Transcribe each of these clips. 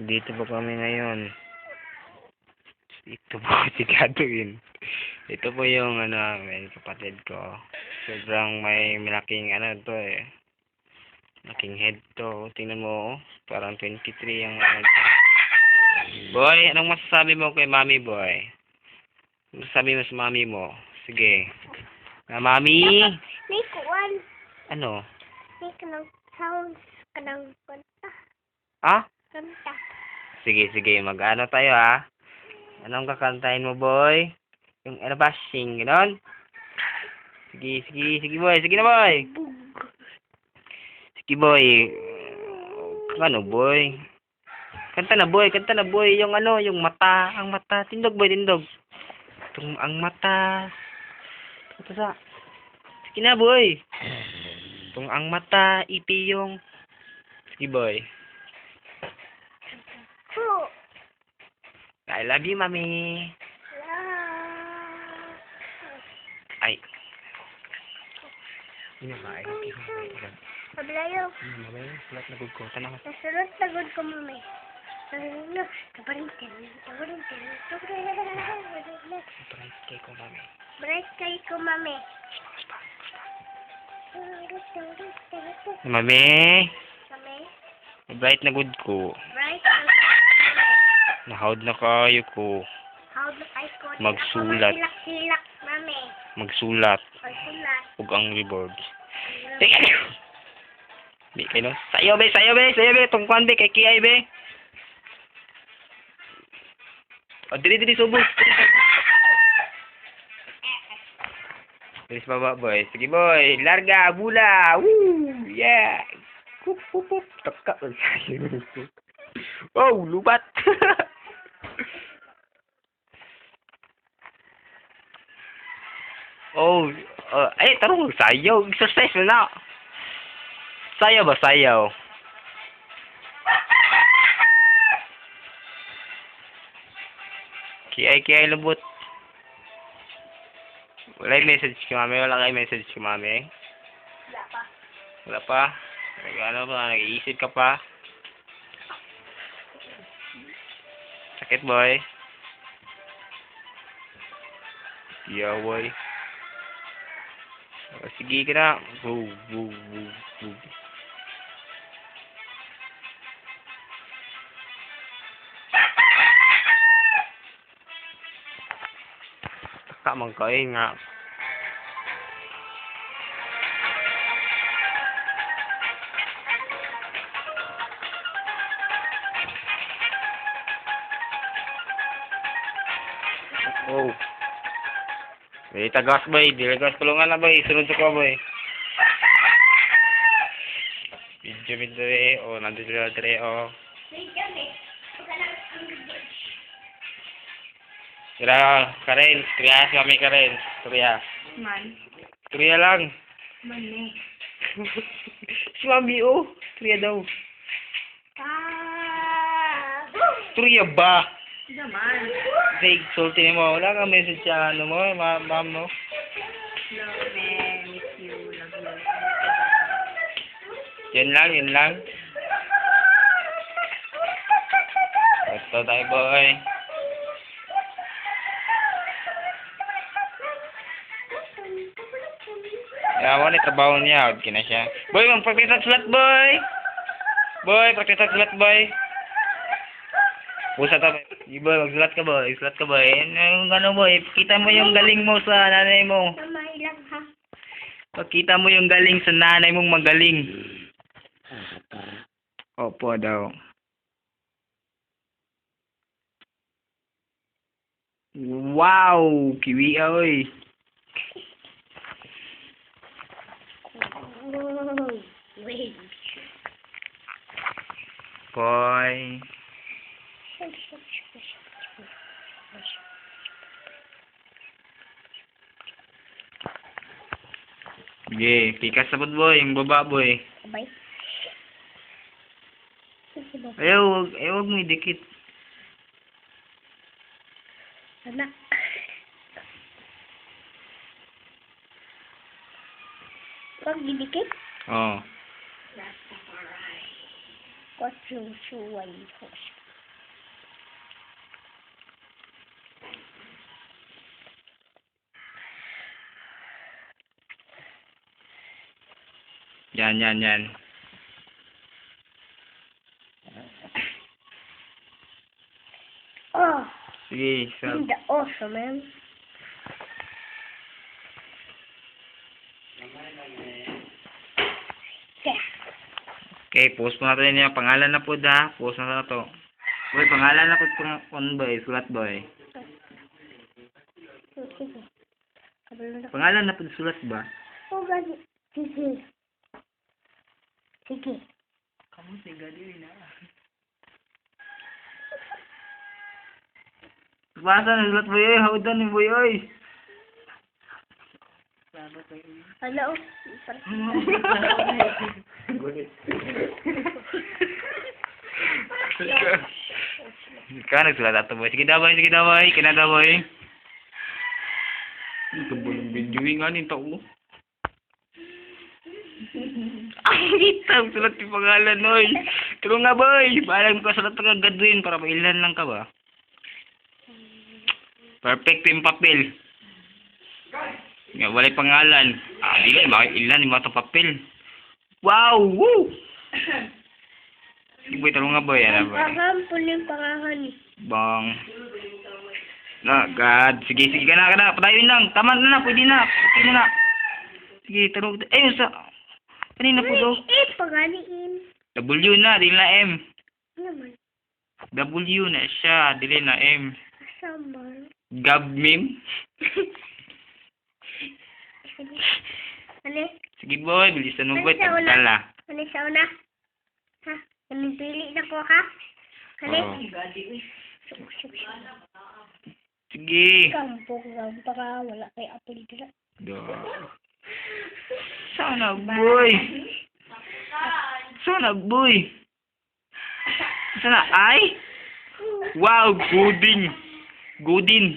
Dito po kami ngayon. Ito po si Catherine. Ito po yung may kapatid ko. Sobrang may malaking to eh. Malaking head to. Tingnan mo, parang 23 ang Boy, anong masasabi mo kay Mami Boy? Ano masasabi mo sa Mami mo? Sige. Mami? May kuwan. Ano? May kanang sounds. Kanang kanta. Ah? Kanta. Sige, mag-ano tayo ha? Anong kakantahin mo, boy? Yung bashing, gano'n? Sige, boy. Sige na, boy. Sige, boy. Ano, boy? Kanta na, boy. Yung yung mata. Ang mata. Tindog, boy, tindog. Ang mata. Ito sa. Sige na, boy. Ang mata, ipiyong. Sige, boy. I love you, Mami. Ay. Ano ba? Pablayo. Mami, sulat na good ko. Tanang. Nasulot sagod ko, mami. Bright Kay ko, Mami. kay ko, mami. Mami. Mami? Bright na good ko. Bright. Nahawd na kayo ko. How do I call it? Magsulat. Silak, mami. Magsulat. Magsulat. Ug ang reward. Teka niyo. Di kayo no? Sayo be. Tungkuan be. Kay Kiay be. O, diri, subos. Bilis baba, boy. Sige, boy. Larga, bula. Woo! Yeah! Hup. Taka. Oh, lubat. Oh, tarong sayaw. Exercise na. Sayaw ba? Sayaw. Kiay lubot. Wala yung message si Mami. Wala kayo message si Mami. Wala pa. Ano ba? Nag-iisip ka pa? Sakit, boy. Yeah, boy. Sige ka na. Boo. Taka man kayo nga. Oh. Tagas boy, dilagas tulungan na boy, sunod sa ko boy. Video nandito sila dire Kira, Karen, kriyas kami Karen, kriyas. Man. Kriya lang. Man eh. Si Mami kriya daw. Kriya ba? Naman. Say, sulti mo, wala kang message sa mo, ma'am no? Love me, miss you, love you. Yun lang. Ito tayo, boy. Kaya mo na trabaho niya, huwag na siya. Boy, magpakita sulat, boy! Pakita sulat, boy! Pusa ta, boy, magsulat ka, boy. Ano, boy, pakita mo yung galing mo sa nanay mo. Kamay lang, ha? Pakita mo yung galing sa nanay mong magaling. Opo daw. Wow! Kiwi, oy. Wait. Boy. Sige, pikas sabot boy, yung baba boy. Bye. Ayaw, wag mo idikit. Anak. Pag didikit? Oo. Rastafari. What you Yan. Oh, Sige, so, the awesome, man. Yeah. okay, post mo natin yung pangalan na po da. Post na to. Boy, pangalan na po pang boy, sulat boy. Sige. Kabalo na. Pangalan na po sulat ba? Oh, gani. Sige. Sige. Kamu si Gadi na. Basa na sulat boy, hawdan ni boy oy. Hello. Ikaw nagsulat ato boy. Sige daw boy. Kina daw boy. Ito ba yung video nga ni tao mo? Ang hitang sulat yung pangalan oy. Pero nga boy. Balang ko sulat ka Gadwin para mailan lang ka ba? Perfect yung papel. Nga walay pangalan. Dili bakit ilan yung mga papel. Wow! Woo! Sige boy, talong nga boy. Ano boy? Pagampun yung pangahan. Bang. Na, God. Sige ka na. Patayin lang. Tama na, pwede na. Okay na. Sige, tarong. Ayun sa... Kanina po daw. Paganiin. W na, dili na M. Naman. W na siya, dili na M. Samar. Gabmim. Ano? Sige boy, bilisan mo boy. Ano sa una? Tagtala. Ano sa una? Ha? Anong pili na ko, ha? Ano? Oo. Sige. Kampong baka wala kay apel dila. Sana boy. Sana ay? Wow, Godin.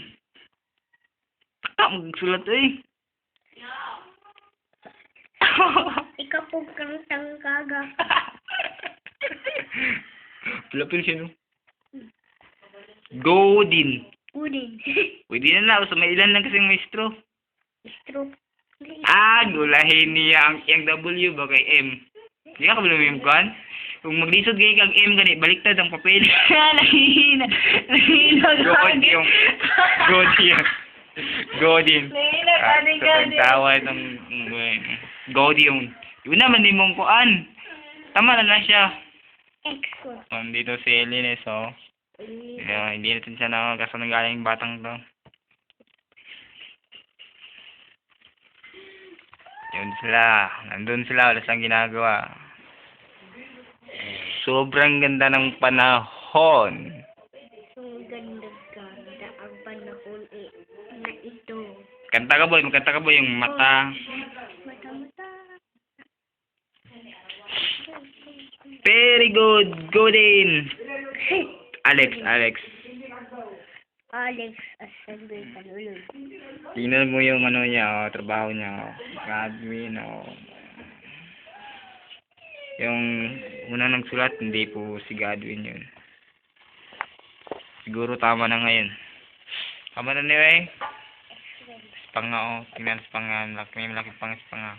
Tak magsulat eh. Ikaw po kantang kaga. Pilapil siya no? Godin. Udin. Pwede na sa may ilan lang kasing maestro. Stroke. Gulahin niya ang W ba kay M. Hindi ka kabalo yung kan? Kung maglisod kayo kang M gani, baliktad ang papel. Nahihina. Godin. Pagtawa ng Godin. Yun naman din mong kuan. Tama na siya. Excellent. Dito si Elene, so hindi natin siya nakakasunod galing batang to. Yun sila. Nandun sila. Wala siyang ginagawa. Sobrang ganda ng panahon. Ang ganda ang panahon na ito. Kanta ka boy. Magkanta ka boy yung mata. Mata-mata. Very good. Godin. Alex. Alex Assembly Panulog. Tingnan mo yung ano niya, trabaho niya. Admin, Yung una nagsulat, hindi po si Godwin yun. Siguro tama na ngayon. Tama na anyway. Spanga, tingnan spanga. May malaki pang spanga.